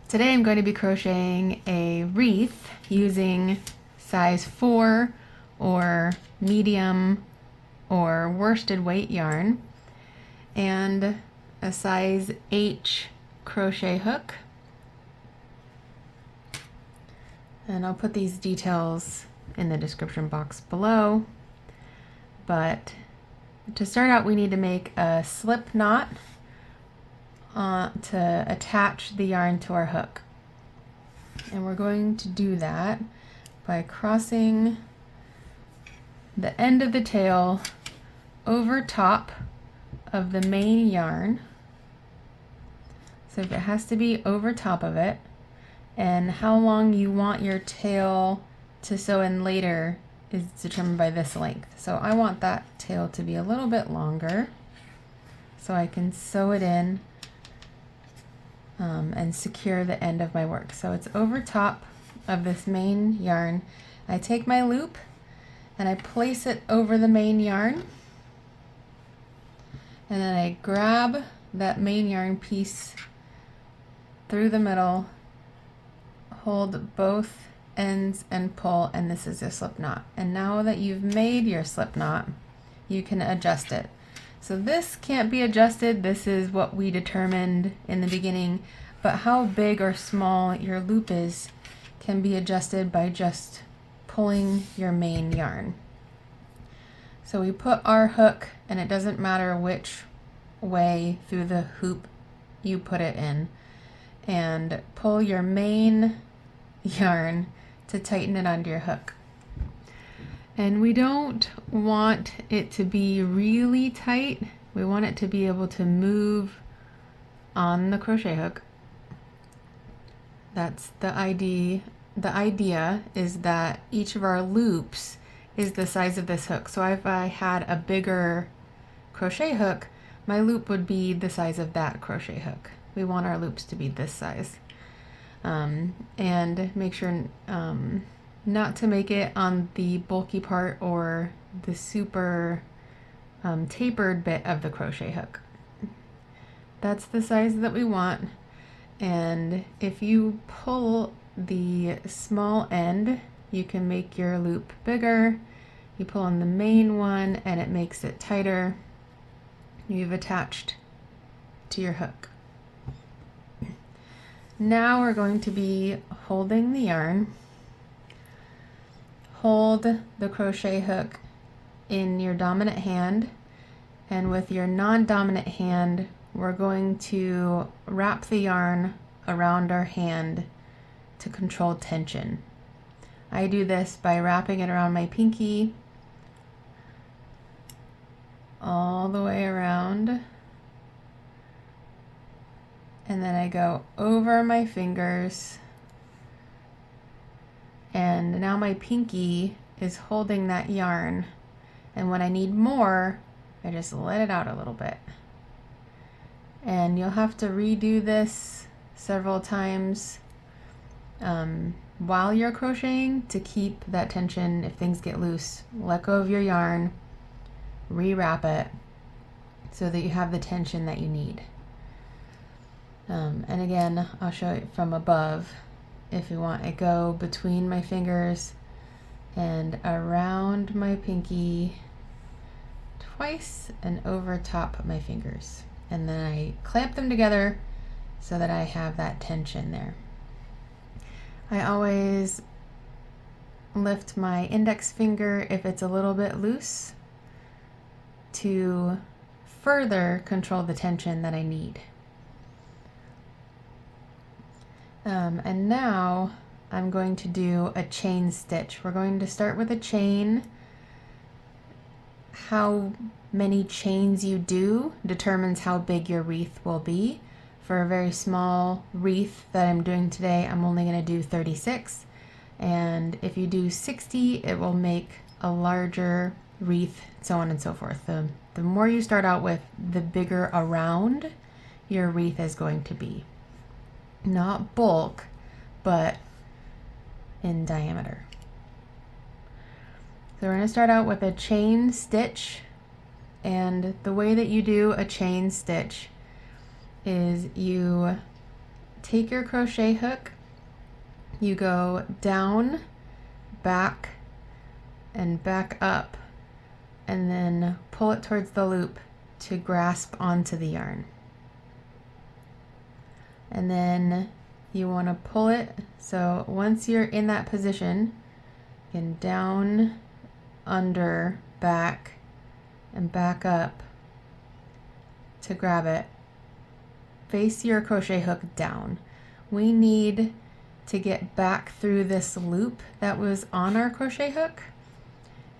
Today I'm going to be crocheting a wreath using size 4 or medium or worsted weight yarn and a size H crochet hook. And I'll put these details in the description box below. But to start out, we need to make a slip knot to attach the yarn to our hook. And we're going to do that by crossing the end of the tail over top of the main yarn. So if it has to be over top of it, and how long you want your tail to sew in later is determined by this length. So I want that tail to be a little bit longer so I can sew it in and secure the end of my work. So it's over top of this main yarn. I take my loop and I place it over the main yarn, and then I grab that main yarn piece through the middle, hold both ends and pull, and this is your slip knot. And now that you've made your slip knot, you can adjust it. So this can't be adjusted. This is what we determined in the beginning, but how big or small your loop is can be adjusted by just pulling your main yarn. So we put our hook, and it doesn't matter which way through the hoop you put it in, and pull your main yarn to tighten it onto your hook. And we don't want it to be really tight. We want it to be able to move on the crochet hook. That's the idea. The idea is that each of our loops is the size of this hook. So if I had a bigger crochet hook, my loop would be the size of that crochet hook. We want our loops to be this size. And make sure not to make it on the bulky part or the super tapered bit of the crochet hook. That's the size that we want. And if you pull the small end, you can make your loop bigger. You pull on the main one and it makes it tighter. You've attached to your hook. Now we're going to be holding the yarn. Hold the crochet hook in your dominant hand, and with your non-dominant hand, we're going to wrap the yarn around our hand to control tension. I do this by wrapping it around my pinky all the way around, and then I go over my fingers, and now my pinky is holding that yarn, and when I need more, I just let it out a little bit. And you'll have to redo this several times while you're crocheting to keep that tension. If things get loose, let go of your yarn, rewrap it so that you have the tension that you need. And again, I'll show it from above. If you want, I go between my fingers and around my pinky twice and over top of my fingers. And then I clamp them together so that I have that tension there. I always lift my index finger if it's a little bit loose to further control the tension that I need. And now I'm going to do a chain stitch. We're going to start with a chain. How many chains you do determines how big your wreath will be. For a very small wreath that I'm doing today, I'm only going to do 36. And if you do 60, it will make a larger wreath, so on and so forth. The more you start out with, the bigger around your wreath is going to be. Not bulk, but in diameter. So we're going to start out with a chain stitch, and the way that you do a chain stitch is you take your crochet hook, you go down, back, and back up, and then pull it towards the loop to grasp onto the yarn. And then you want to pull it, so once you're in that position, you can down, under, back, and back up to grab it. Face your crochet hook down. We need to get back through this loop that was on our crochet hook,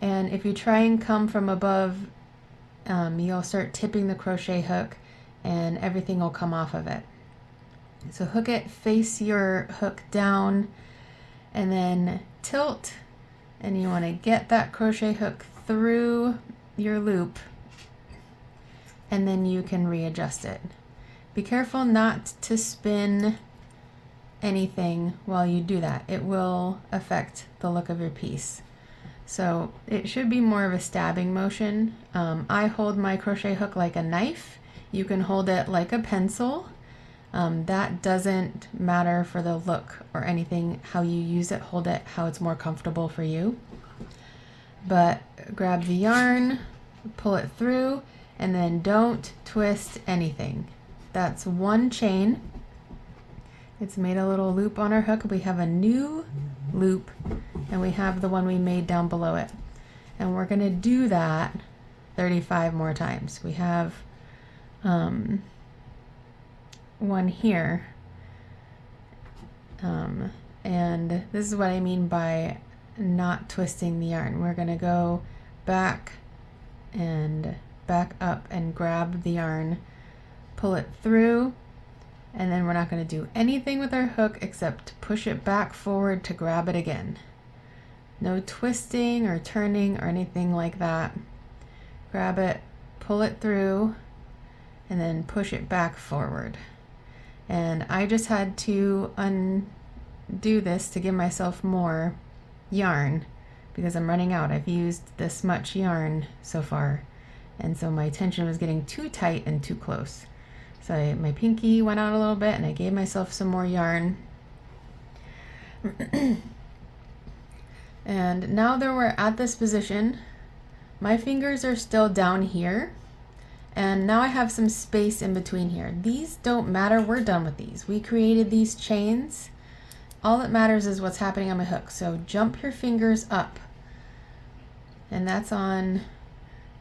and if you try and come from above, you'll start tipping the crochet hook and everything will come off of it. So hook it, face your hook down, and then tilt, and you want to get that crochet hook through your loop, and then you can readjust it. Be careful not to spin anything while you do that. It will affect the look of your piece. So it should be more of a stabbing motion. I hold my crochet hook like a knife. You can hold it like a pencil. That doesn't matter for the look or anything, how you use it, hold it how it's more comfortable for you. But grab the yarn, pull it through, and then don't twist anything. That's one chain. It's made a little loop on our hook. We have a new loop, and we have the one we made down below it. And we're gonna do that 35 more times. We have one here, and this is what I mean by not twisting the yarn. We're gonna go back and back up and grab the yarn, pull it through, and then we're not going to do anything with our hook except push it back forward to grab it again. No twisting or turning or anything like that. Grab it, pull it through, and then push it back forward. And I just had to undo this to give myself more yarn because I'm running out. I've used this much yarn so far, and so my tension was getting too tight and too close. So my pinky went out a little bit and I gave myself some more yarn. And now that we're at this position, my fingers are still down here, and now I have some space in between here. These don't matter, we're done with these. We created these chains. All that matters is what's happening on my hook. So jump your fingers up, and that's on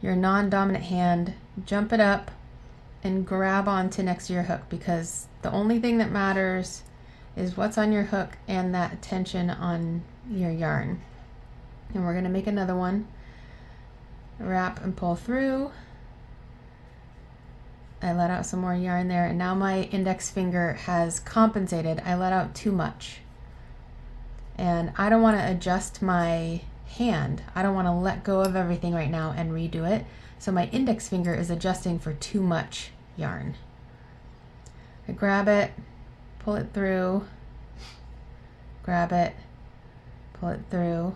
your non-dominant hand. Jump it up and grab onto next to your hook, because the only thing that matters is what's on your hook and that tension on your yarn. And we're going to make another one. Wrap and pull through. I let out some more yarn there, and now my index finger has compensated. I let out too much, and I don't want to adjust my hand. I don't want to let go of everything right now and redo it. So my index finger is adjusting for too much yarn. I grab it, pull it through, grab it, pull it through,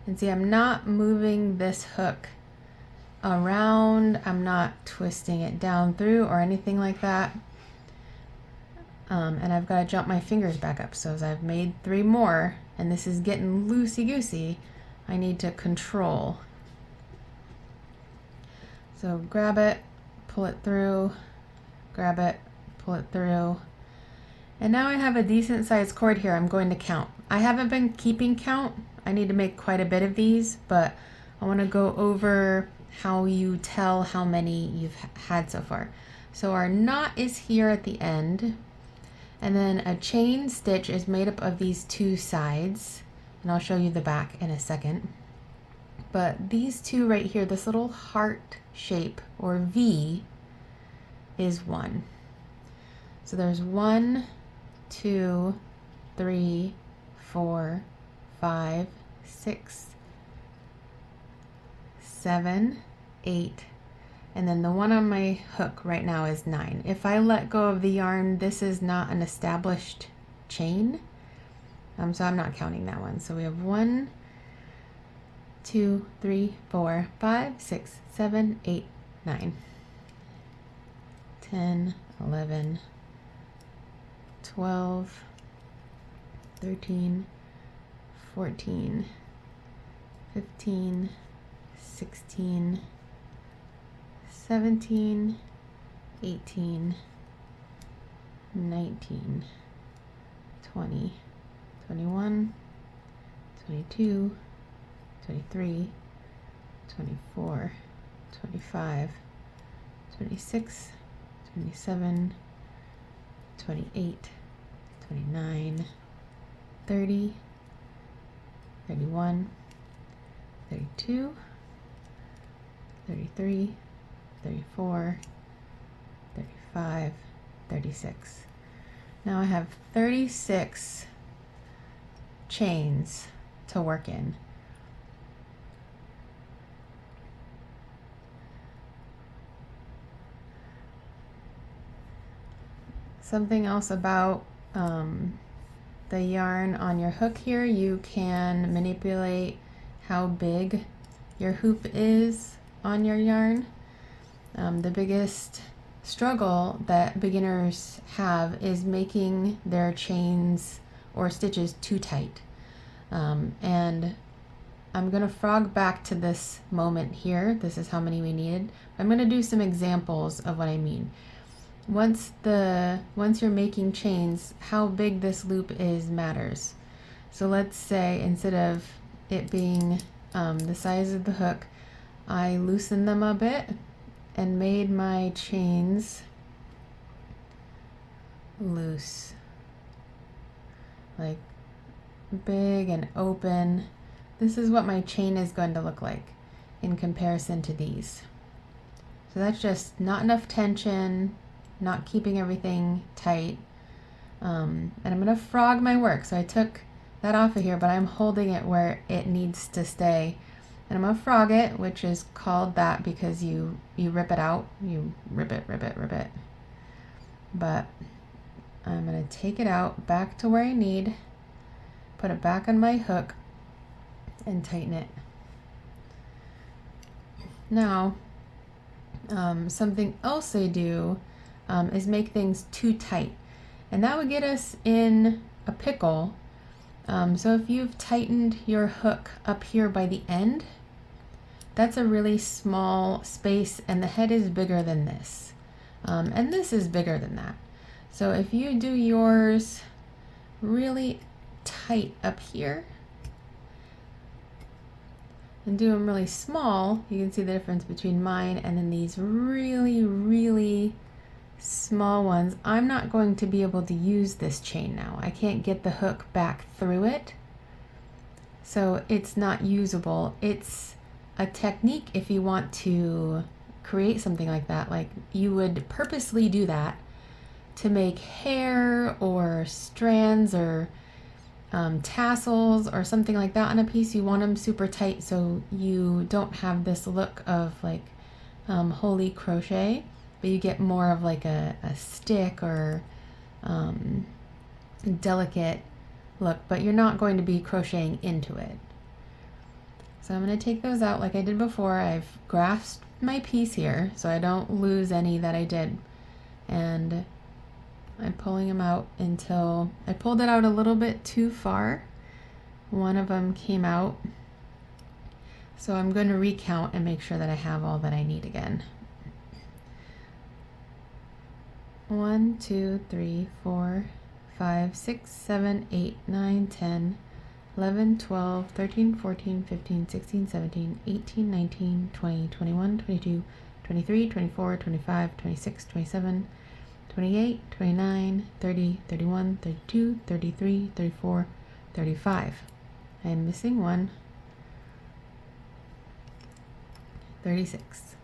and see, I'm not moving this hook around, I'm not twisting it down through or anything like that. And I've got to jump my fingers back up. So as I've made 3 more, and this is getting loosey-goosey, I need to control. So grab it, pull it through, grab it, pull it through. And now I have a decent sized cord here I'm going to count. I haven't been keeping count. I need to make quite a bit of these, but I want to go over how you tell how many you've had so far. So our knot is here at the end, and then a chain stitch is made up of these 2 sides, and I'll show you the back in a second. But these 2 right here, this little heart shape or V is 1. So there's 1, 2, 3, 4, 5, 6, 7, 8, and then the one on my hook right now is 9. If I let go of the yarn, this is not an established chain, so I'm not counting that one. So we have 1, 2, 3, 4, 5, 6, 7, 8, 9, 10, 11, 12, 13, 14, 15, 16, 17, 18, 19, 20, 21, 22, 23, 24, 25, 26, 27, 28, 29, 30, 31, 32, 33, 34, 35, 36. Now I have 36 chains to work in. Something else about the yarn on your hook here, you can manipulate how big your hoop is on your yarn. The biggest struggle that beginners have is making their chains or stitches too tight. And I'm going to frog back to this moment here. This is how many we needed. I'm going to do some examples of what I mean. Once you're making chains, how big this loop is matters. So let's say instead of it being the size of the hook, I loosened them a bit and made my chains loose, like big and open. This is what my chain is going to look like in comparison to these. So that's just not enough tension, not keeping everything tight. And I'm going to frog my work. So I took that off of here, but I'm holding it where it needs to stay. And I'm going to frog it, which is called that because you rip it out. You rip it. But I'm going to take it out back to where I need, put it back on my hook, and tighten it. Now, something else I do is make things too tight, and that would get us in a pickle. So if you've tightened your hook up here by the end, that's a really small space, and the head is bigger than this, and this is bigger than that. So if you do yours really tight up here and do them really small, you can see the difference between mine and then these really small ones. I'm not going to be able to use this chain now. I can't get the hook back through it, so it's not usable. It's a technique if you want to create something like that. Like you would purposely do that to make hair or strands or tassels or something like that on a piece. You want them super tight so you don't have this look of like holy crochet, but you get more of like a stick or delicate look, but you're not going to be crocheting into it. So I'm going to take those out like I did before. I've grasped my piece here so I don't lose any that I did, and I'm pulling them out until I pulled it out a little bit too far. One of them came out, so I'm going to recount and make sure that I have all that I need again. 1, 2, 3, 4, 5, 6, 7, 8, 9, 10, 11, 12, 13, 14, 15, 16, 17, 18, 19, 20, 21, 22, 23, 24, 25, 26, 27, 28, 29, 30, 31, 32, 33, 34, 35. I am missing one. 36.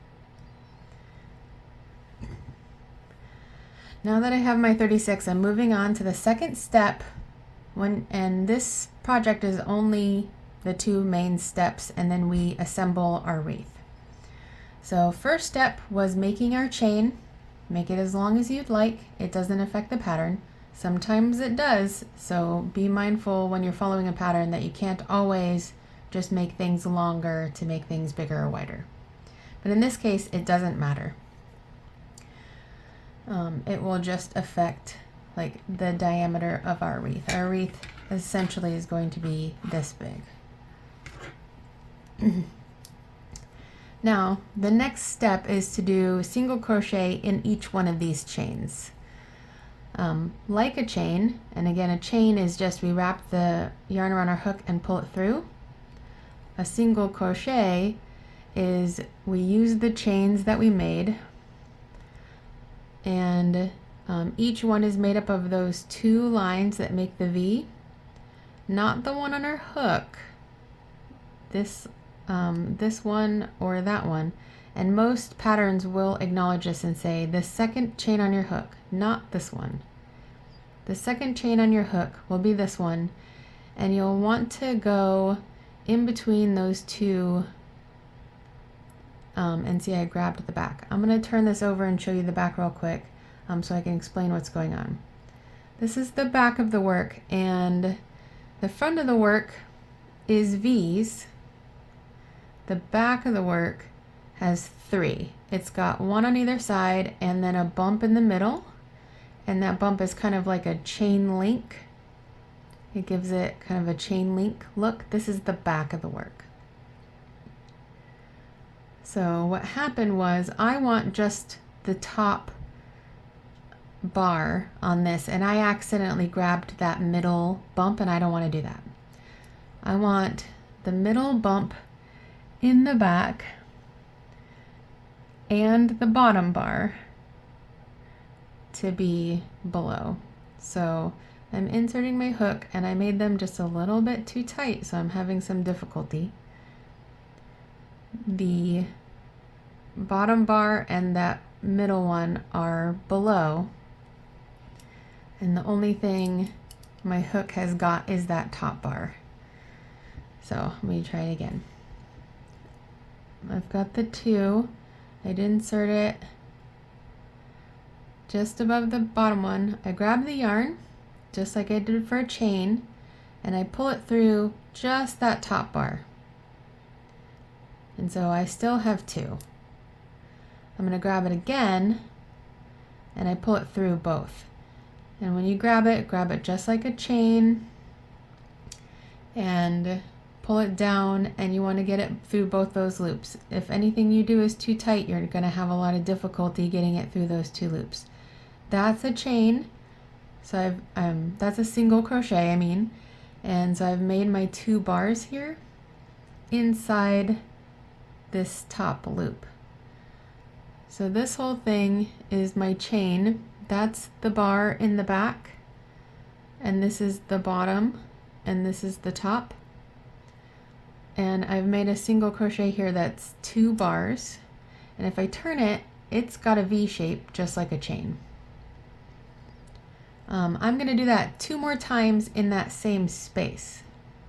Now that I have my 36, I'm moving on to the second step. And this project is only the two main steps, and then we assemble our wreath. So first step was making our chain. Make it as long as you'd like. It doesn't affect the pattern. Sometimes it does, so be mindful when you're following a pattern that you can't always just make things longer to make things bigger or wider. But in this case, it doesn't matter. It will just affect like the diameter of our wreath. Our wreath essentially is going to be this big. Now, the next step is to do single crochet in each one of these chains. Like a chain, and again, a chain is just we wrap the yarn around our hook and pull it through. A single crochet is we use the chains that we made, and each one is made up of those two lines that make the V, not the one on our hook, this one or that one. And most patterns will acknowledge this and say the second chain on your hook, not this one. The second chain on your hook will be this one, and you'll want to go in between those two. And see, I grabbed the back. I'm going to turn this over and show you the back real quick so I can explain what's going on. This is the back of the work, and the front of the work is V's. The back of the work has 3. It's got one on either side and then a bump in the middle, and that bump is kind of like a chain link. It gives it kind of a chain link look. This is the back of the work. So what happened was I want just the top bar on this, and I accidentally grabbed that middle bump, and I don't want to do that. I want the middle bump in the back and the bottom bar to be below. So I'm inserting my hook, and I made them just a little bit too tight, so I'm having some difficulty. The bottom bar and that middle one are below, and the only thing my hook has got is that top bar. So let me try it again. I've got the 2. I'd insert it just above the bottom one. I grab the yarn just like I did for a chain, and I pull it through just that top bar. And so I still have 2. I'm going to grab it again, and I pull it through both. And when you grab it just like a chain and pull it down, and you want to get it through both those loops. If anything you do is too tight, you're going to have a lot of difficulty getting it through those 2 loops. That's a chain. So that's a single crochet, I mean. And so I've made my 2 bars here inside this top loop. So this whole thing is my chain. That's the bar in the back, and this is the bottom, and this is the top. And I've made a single crochet here that's 2 bars, and if I turn it, it's got a V shape just like a chain. I'm going to do that 2 more times in that same space.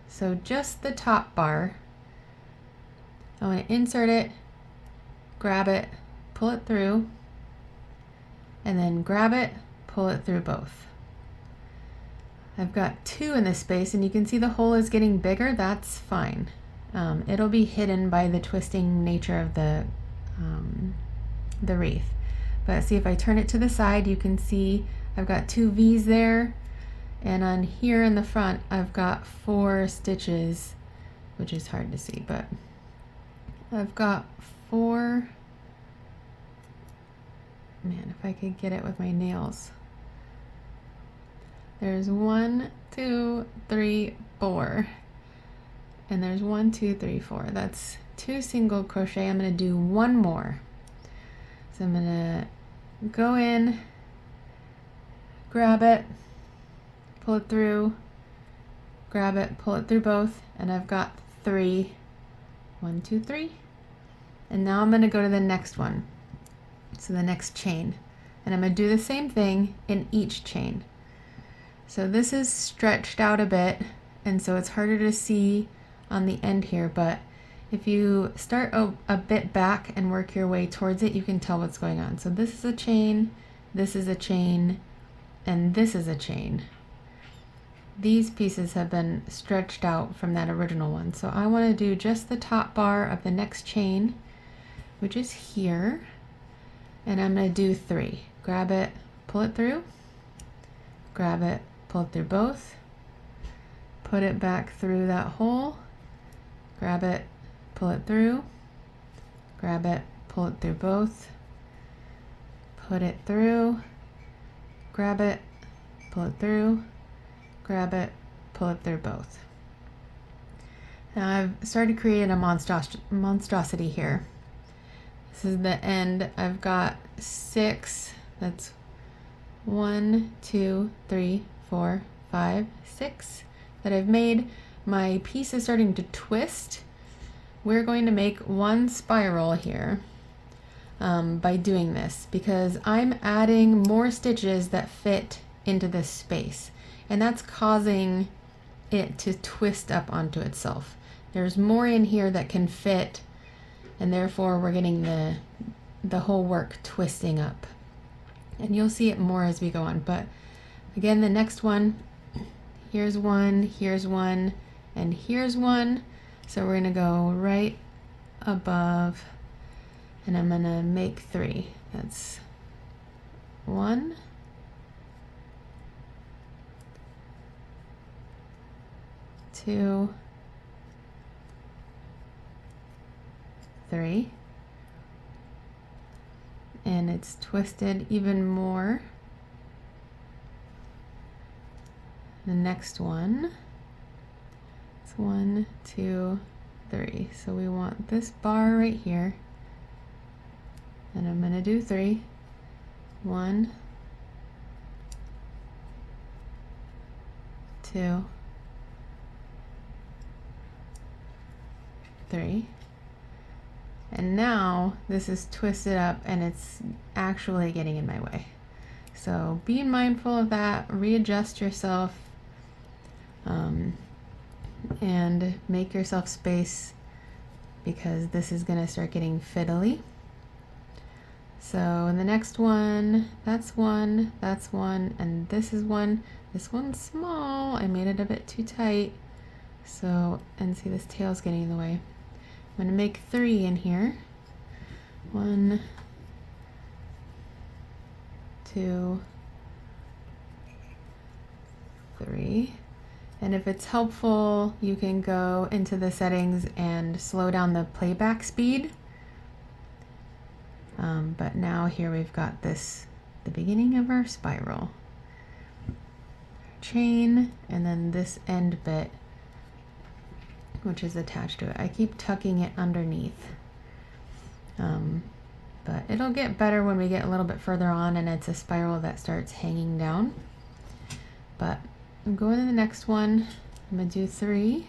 So just the top bar, I want to insert it, grab it, pull it through, and then grab it, pull it through both. I've got 2 in this space, and you can see the hole is getting bigger. That's fine. It'll be hidden by the twisting nature of the wreath. But see, if I turn it to the side, you can see I've got 2 V's there, and on here in the front I've got 4 stitches, which is hard to see, but I've got 4. Man, if I could get it with my nails. There's 1, 2, 3, 4. And there's 1, 2, 3, 4. That's 2 single crochet. I'm going to do 1 more. So I'm going to go in, grab it, pull it through, grab it, pull it through both, and I've got 3. 1, 2, 3. And now I'm going to go to the next one. So the next chain, and I'm going to do the same thing in each chain. So this is stretched out a bit, and so it's harder to see on the end here, but if you start a bit back and work your way towards it, you can tell what's going on. So this is a chain, this is a chain, and this is a chain. These pieces have been stretched out from that original one. So I want to do just the top bar of the next chain, which is here. And I'm going to do 3. Grab it, pull it through, grab it, pull it through both, put it back through that hole, grab it, pull it through, grab it, pull it through both, put it through, grab it, pull it through, grab it, pull it through both. Now I've started creating a monstrosity here. This is the end. I've got 6, that's 1, 2, 3, 4, 5, 6 that I've made. My piece is starting to twist. We're going to make one spiral here by doing this because I'm adding more stitches that fit into this space, and that's causing it to twist up onto itself. There's more in here that can fit, and therefore we're getting the whole work twisting up. And you'll see it more as we go on. But again, the next one, here's one, and here's one. So we're gonna go right above, and I'm gonna make 3. That's 1, 2, 3, and it's twisted even more. The next one, it's 1, 2, 3. So we want this bar right here, and I'm gonna do 3. 1, 2, 3. And now this is twisted up and it's actually getting in my way. So be mindful of that, readjust yourself, and make yourself space because this is gonna start getting fiddly. So in the next one, that's 1, that's 1, and this is 1. This one's small, I made it a bit too tight. So, and see this tail's getting in the way. I'm going to make 3 in here. 1, 2, 3. And if it's helpful, you can go into the settings and slow down the playback speed. But now here we've got this, the beginning of our spiral. Chain, and then this end bit, which is attached to it. I keep tucking it underneath. But it'll get better when we get a little bit further on and it's a spiral that starts hanging down. But I'm going to the next one. I'm gonna do 3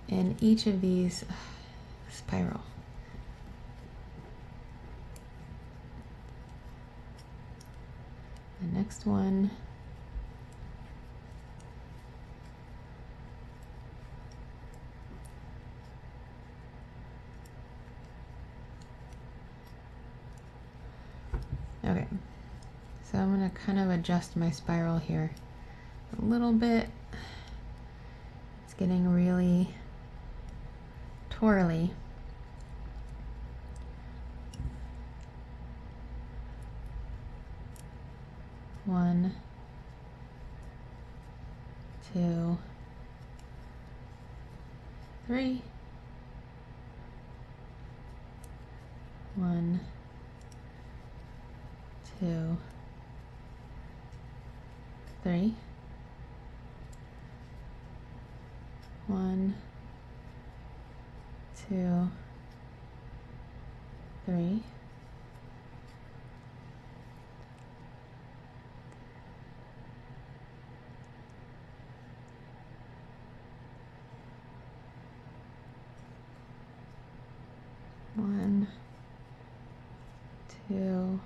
in each of these spiral. The next one. Okay, so I'm going to kind of adjust my spiral here a little bit. It's getting really twirly. One, 2, 3. 1, 2, 3. 1, 2, 3. 1, 2,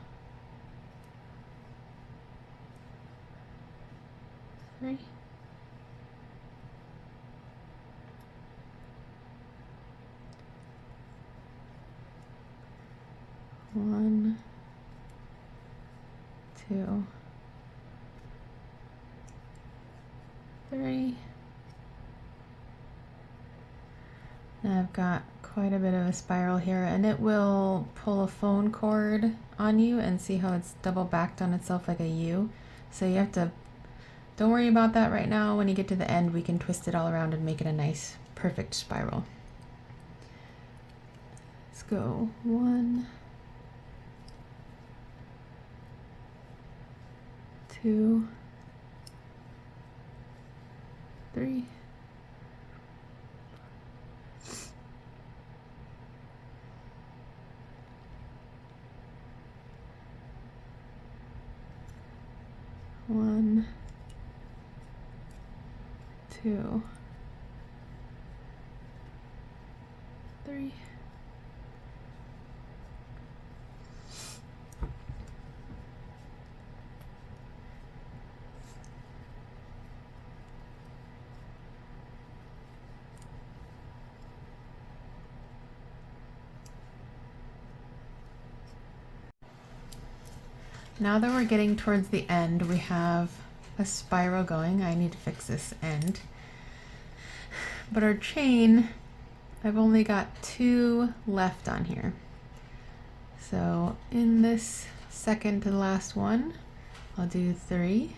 3. 1, 2, 3. Now I've got quite a bit of a spiral here, and it will pull a phone cord on you and see how it's double backed on itself like a U. So you have to, don't worry about that right now. When you get to the end, we can twist it all around and make it a nice, perfect spiral. Let's go 1, 2, 3. 1, 2, 3. Now that we're getting towards the end, we have a spiral going. I need to fix this end. But our chain, I've only got 2 left on here. So in this second to the last one, I'll do 3.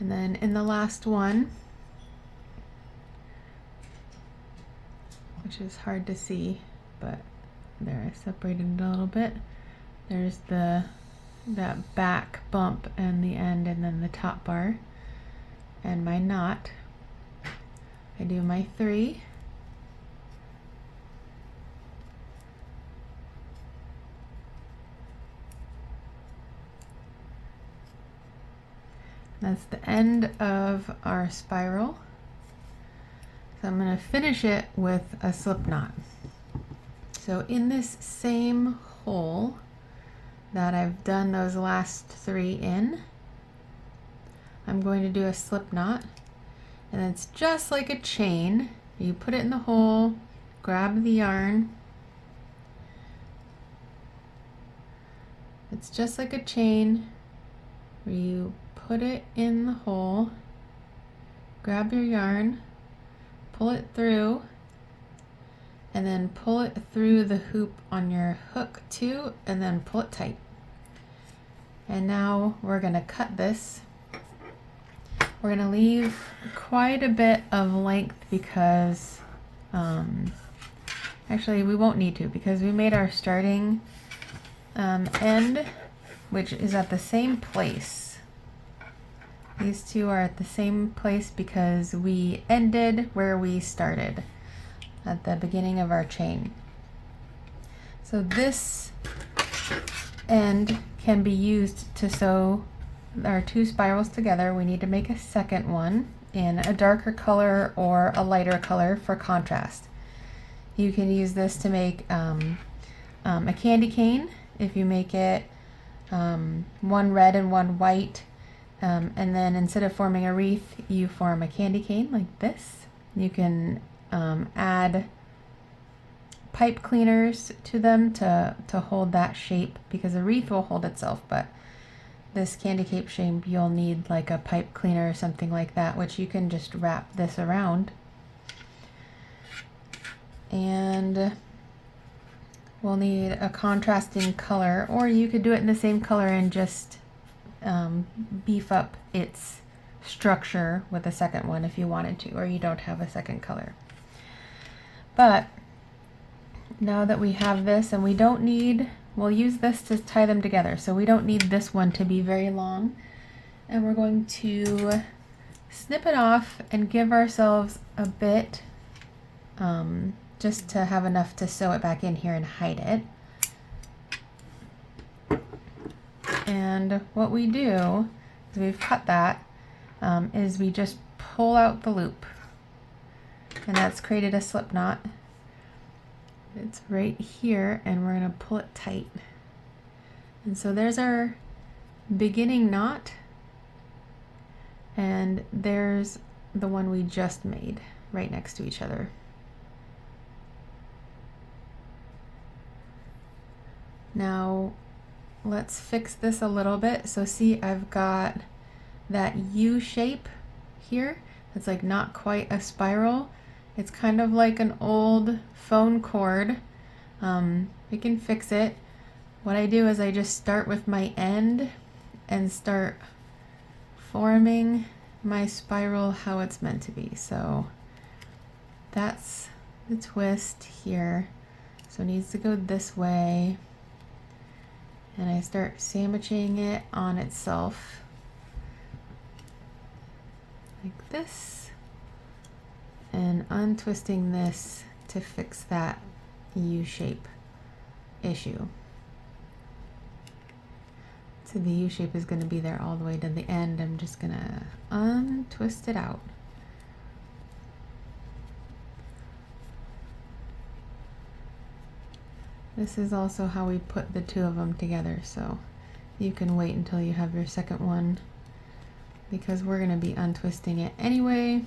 And then in the last one, which is hard to see, but there, I separated it a little bit. There's that back bump and the end, and then the top bar and my knot. I do my 3. That's the end of our spiral. So I'm going to finish it with a slip knot. So in this same hole that I've done those last 3 in, I'm going to do a slip knot, and it's just like a chain. You put it in the hole, grab the yarn. It's just like a chain where you put it in the hole, grab your yarn, pull it through, and then pull it through the hoop on your hook too, and then pull it tight. And now we're going to cut this. We're going to leave quite a bit of length because actually we won't need to, because we made our starting end, which is at the same place. These two are at the same place because we ended where we started at the beginning of our chain. So this end can be used to sew our 2 spirals together. We need to make a second one in a darker color or a lighter color for contrast. You can use this to make a candy cane. If you make it 1 red and 1 white, and then instead of forming a wreath, you form a candy cane like this. You can add pipe cleaners to them to hold that shape, because a wreath will hold itself, but this candy cane shape you'll need like a pipe cleaner or something like that, which you can just wrap this around. And we'll need a contrasting color, or you could do it in the same color and just beef up its structure with a second one if you wanted to, or you don't have a second color. But now that we have this, and we don't need, we'll use this to tie them together, so we don't need this one to be very long, and we're going to snip it off and give ourselves a bit just to have enough to sew it back in here and hide it. And what we do is, we've cut that, is we just pull out the loop, and that's created a slip knot. It's right here, and we're going to pull it tight. And so there's our beginning knot, and there's the one we just made right next to each other. Now let's fix this a little bit. So see, I've got that U shape here. It's like not quite a spiral. It's kind of like an old phone cord We can fix it. What I do is I just start with my end and start forming my spiral how it's meant to be. So that's the twist here. So it needs to go this way. And I start sandwiching it on itself like this and untwisting this to fix that U-shape issue. So the U-shape is going to be there all the way to the end. I'm just going to untwist it out. This is also how we put the two of them together, so you can wait until you have your second one because we're going to be untwisting it anyway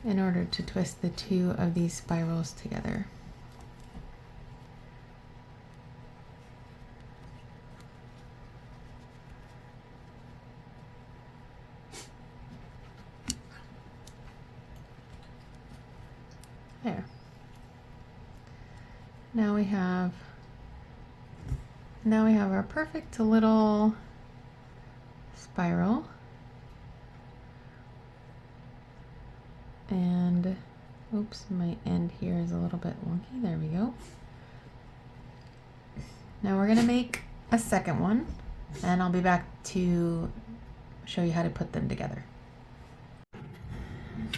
in order to twist the two of these spirals together. There. Now we have our perfect little spiral. And oops, my end here is a little bit wonky. There we go. Now we're going to make a second one, and I'll be back to show you how to put them together.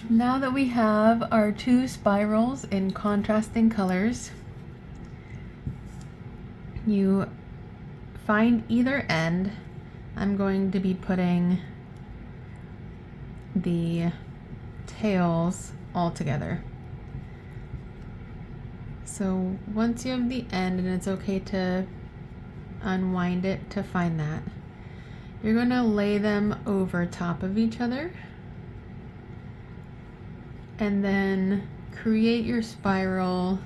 Now that we have our two spirals in contrasting colors, you find either end. I'm going to be putting the tails all together. So once you have the end, and it's okay to unwind it to find that, you're going to lay them over top of each other and then create your spiral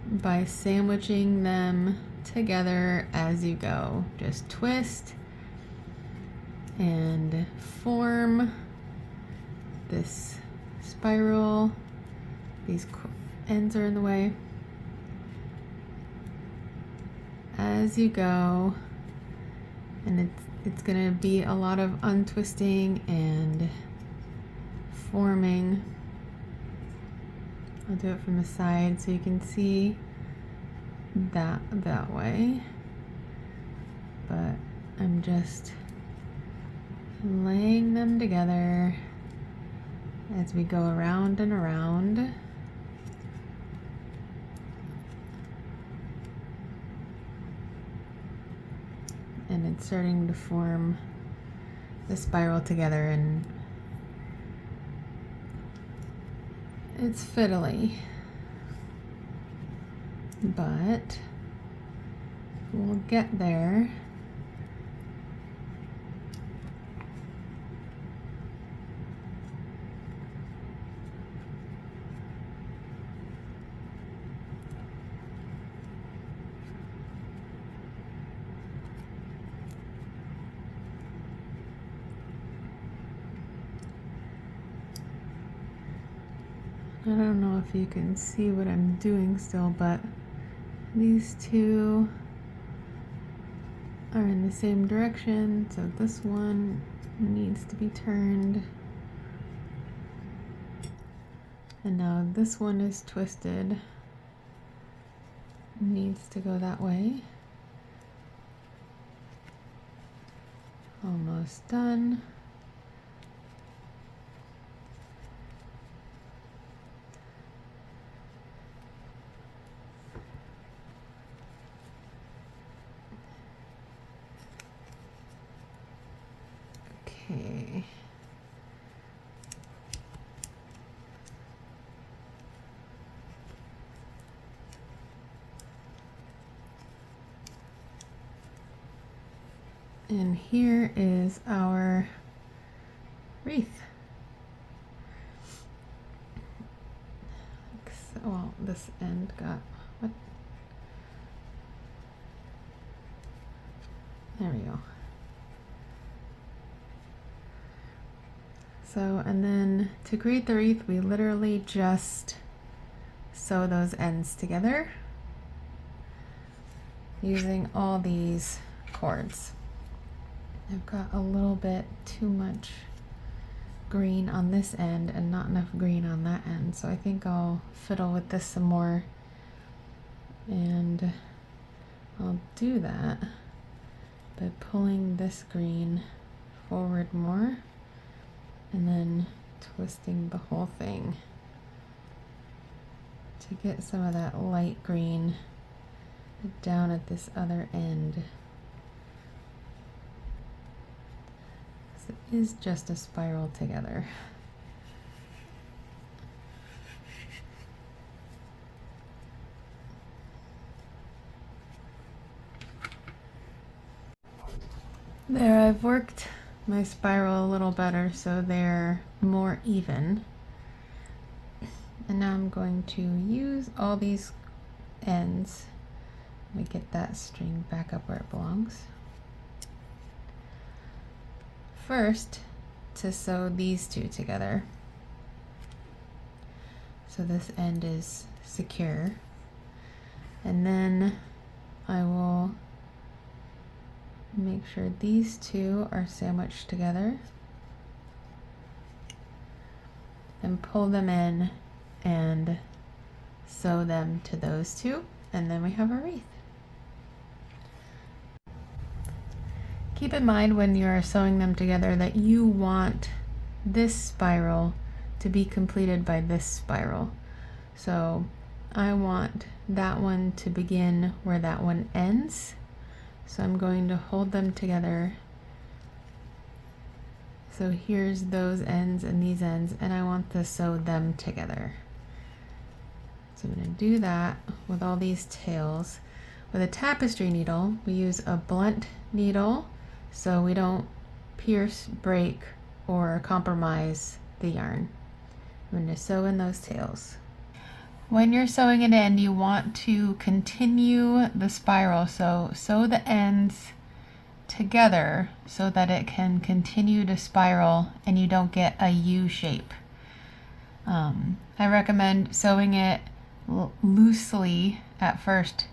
by sandwiching them together as you go. Just twist and form this spiral. These ends are in the way. As you go, and it's gonna be a lot of untwisting and forming. I'll do it from the side so you can see that way, but I'm just laying them together as we go around and around. And it's starting to form the spiral together, and it's fiddly, but we'll get there. I don't know if you can see what I'm doing still, but these two are in the same direction, so this one needs to be turned. And now this one is twisted, needs to go that way. Almost done. Okay. And here is our wreath. Well, this end got, what? There we go. So, and then to create the wreath, we literally just sew those ends together using all these cords. I've got a little bit too much green on this end and not enough green on that end, so I think I'll fiddle with this some more, and I'll do that by pulling this green forward more and then twisting the whole thing to get some of that light green down at this other end. It is just a spiral together. There, I've worked my spiral a little better so they're more even. And now I'm going to use all these ends. Let me get that string back up where it belongs. First, to sew these two together, so this end is secure, and then I will make sure these two are sandwiched together and pull them in and sew them to those two, and then we have a wreath. Keep in mind when you're sewing them together that you want this spiral to be completed by this spiral. So I want that one to begin where that one ends. So I'm going to hold them together. So here's those ends and these ends, and I want to sew them together. So I'm going to do that with all these tails. With a tapestry needle, we use a blunt needle so we don't pierce, break, or compromise the yarn. I'm going to sew in those tails. When you're sewing it in, you want to continue the spiral, so sew the ends together so that it can continue to spiral and you don't get a U shape. I recommend sewing it loosely at first,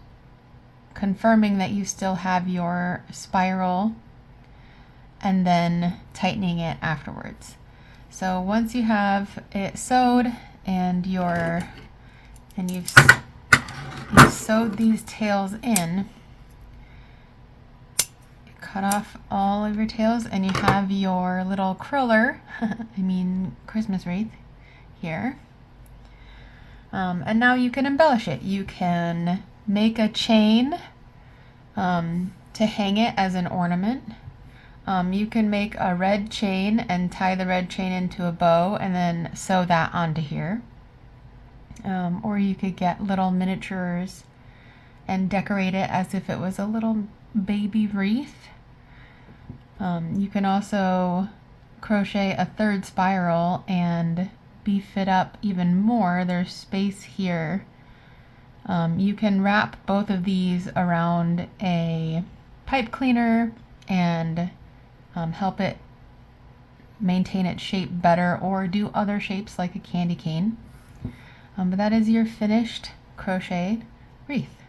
confirming that you still have your spiral, and then tightening it afterwards. So once you have it sewed and you've sewed these tails in, you cut off all of your tails and you have your little cruller, Christmas wreath here. And now you can embellish it. You can make a chain to hang it as an ornament. You can make a red chain and tie the red chain into a bow and then sew that onto here. Or you could get little miniatures and decorate it as if it was a little baby wreath. You can also crochet a third spiral and beef it up even more. There's space here. You can wrap both of these around a pipe cleaner and help it maintain its shape better, or do other shapes like a candy cane. But that is your finished crocheted wreath.